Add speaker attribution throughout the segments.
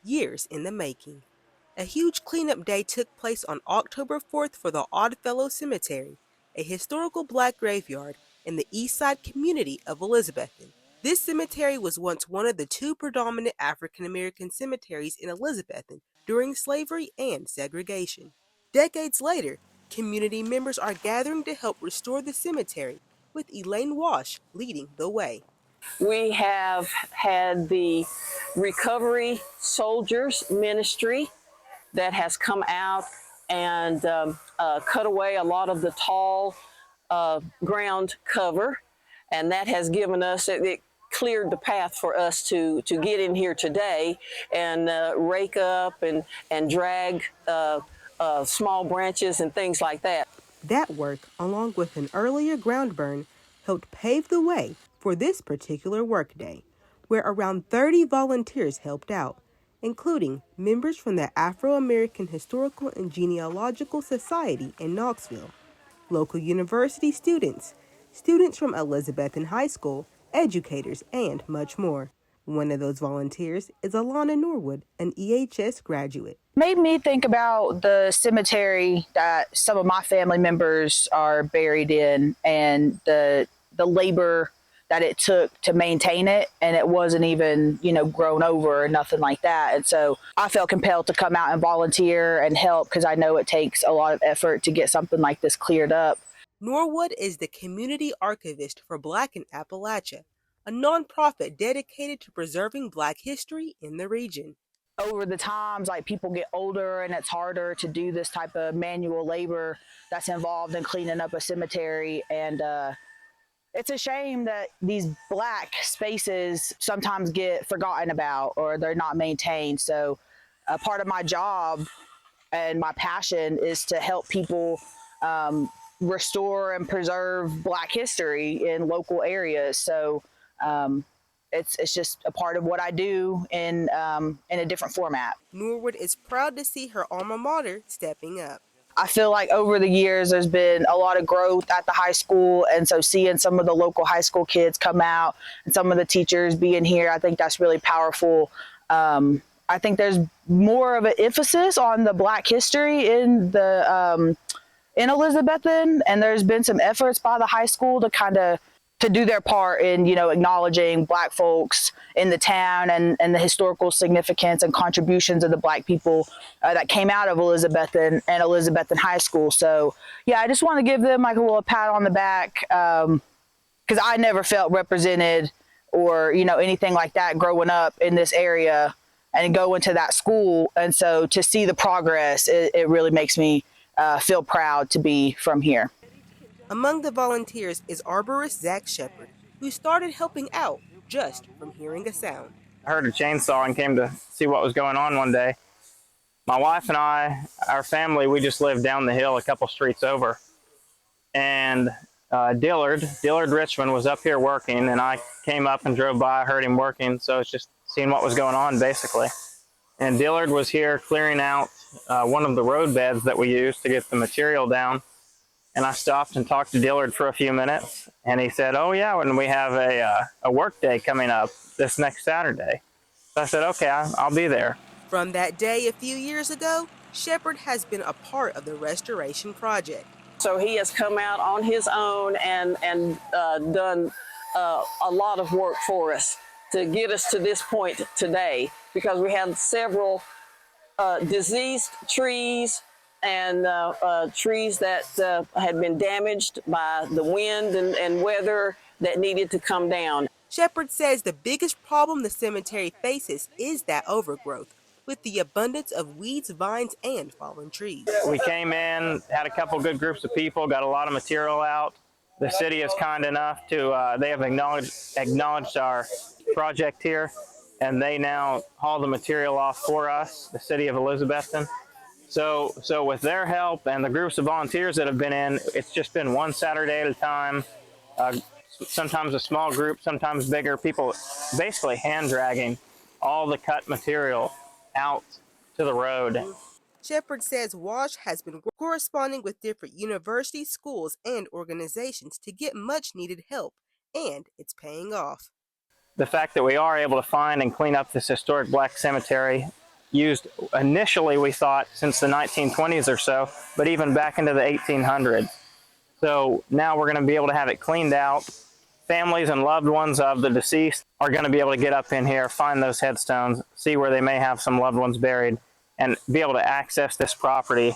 Speaker 1: years in the making. A huge cleanup day took place on October 4th for the Oddfellow Cemetery, a historical black graveyard in the Eastside Community of Elizabethton. This cemetery was once one of the two predominant African American cemeteries in Elizabethton during slavery and segregation. Decades later, community members are gathering to help restore the cemetery, with Elaine Wash leading the way.
Speaker 2: We have had the Recovery Soldiers Ministry that has come out and cut away a lot of the tall ground cover, and that has given us, it cleared the path for us to get in here today and rake up and drag small branches and things like that.
Speaker 1: That work, along with an earlier ground burn, helped pave the way for this particular workday, where around 30 volunteers helped out, including members from the Afro-American Historical and Genealogical Society in Knoxville, local university students, students from Elizabethton High School, educators, and much more. One of those volunteers is Alona Norwood, an EHS graduate.
Speaker 3: Made me think about the cemetery that some of my family members are buried in and the labor that it took to maintain it, and it wasn't even, grown over or nothing like that. And so I felt compelled to come out and volunteer and help because I know it takes a lot of effort to get something like this cleared up.
Speaker 1: Norwood is the community archivist for Black in Appalachia, a nonprofit dedicated to preserving Black history in the region.
Speaker 3: Over the times, people get older and it's harder to do this type of manual labor that's involved in cleaning up a cemetery. And it's a shame that these Black spaces sometimes get forgotten about or they're not maintained. So a part of my job and my passion is to help people restore and preserve Black history in local areas. So it's just a part of what I do in a different format.
Speaker 1: Norwood is proud to see her alma mater stepping up.
Speaker 3: I feel like over the years there's been a lot of growth at the high school, and so seeing some of the local high school kids come out and some of the teachers being here, I think that's really powerful. I think there's more of an emphasis on the Black history in Elizabethton, and there's been some efforts by the high school to do their part in, acknowledging Black folks in the town and the historical significance and contributions of the Black people that came out of Elizabethton and Elizabethton High School. So, yeah, I just want to give them a little pat on the back because I never felt represented or, anything like that growing up in this area and going to that school. And so to see the progress, it really makes me feel proud to be from here.
Speaker 1: Among the volunteers is arborist Sheppard, who started helping out just from hearing a sound.
Speaker 4: I heard a chainsaw and came to see what was going on one day. My wife and I, our family, we just lived down the hill a couple streets over. And Dillard Richmond was up here working, and I came up and drove by, heard him working, so it's just seeing what was going on, basically. And Dillard was here clearing out one of the road beds that we used to get the material down. And I stopped and talked to Dillard for a few minutes, and he said, "Oh yeah, when we have a work day coming up this next Saturday." So I said, "Okay, I'll be there."
Speaker 1: From that day a few years ago, Sheppard has been a part of the restoration project.
Speaker 2: So he has come out on his own and done a lot of work for us to get us to this point today, because we had several diseased trees and trees that had been damaged by the wind and weather that needed to come down.
Speaker 1: Sheppard says the biggest problem the cemetery faces is that overgrowth, with the abundance of weeds, vines, and fallen trees.
Speaker 4: We came in, had a couple good groups of people, got a lot of material out. The city is kind enough to, they have acknowledged our project here, and they now haul the material off for us, the city of Elizabethton. So with their help and the groups of volunteers that have been in, it's just been one Saturday at a time, sometimes a small group, sometimes bigger, people basically hand dragging all the cut material out to the road.
Speaker 1: Sheppard says Wash has been corresponding with different universities, schools, and organizations to get much needed help, and it's paying off.
Speaker 4: The fact that we are able to find and clean up this historic Black cemetery used initially, we thought, since the 1920s or so, but even back into the 1800s. So now we're going to be able to have it cleaned out. Families and loved ones of the deceased are going to be able to get up in here, find those headstones, see where they may have some loved ones buried, and be able to access this property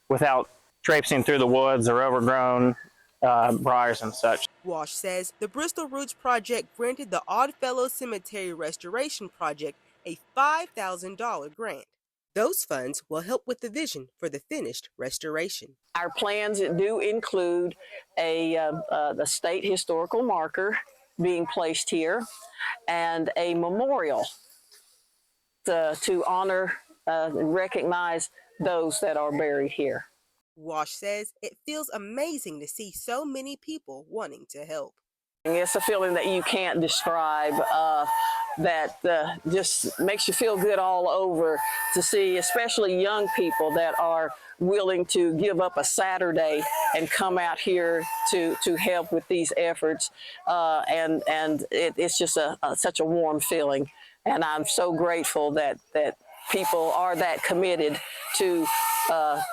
Speaker 4: without traipsing through the woods or overgrown briars and such.
Speaker 1: Wash says the Bristol Roots Project granted the Oddfellows Cemetery Restoration Project a $5,000 grant. Those funds will help with the vision for the finished restoration.
Speaker 2: Our plans do include the state historical marker being placed here and a memorial to honor and recognize those that are buried here.
Speaker 1: Wash says it feels amazing to see so many people wanting to help.
Speaker 2: It's a feeling that you can't describe, that just makes you feel good all over to see, especially young people that are willing to give up a Saturday and come out here to help with these efforts. And it's just such a warm feeling. And I'm so grateful that people are that committed to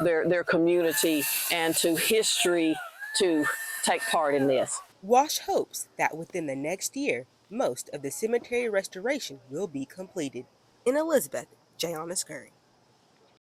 Speaker 2: their community and to history to take part in this.
Speaker 1: Wash hopes that within the next year, most of the cemetery restoration will be completed. In Elizabeth, Jayana Scurry.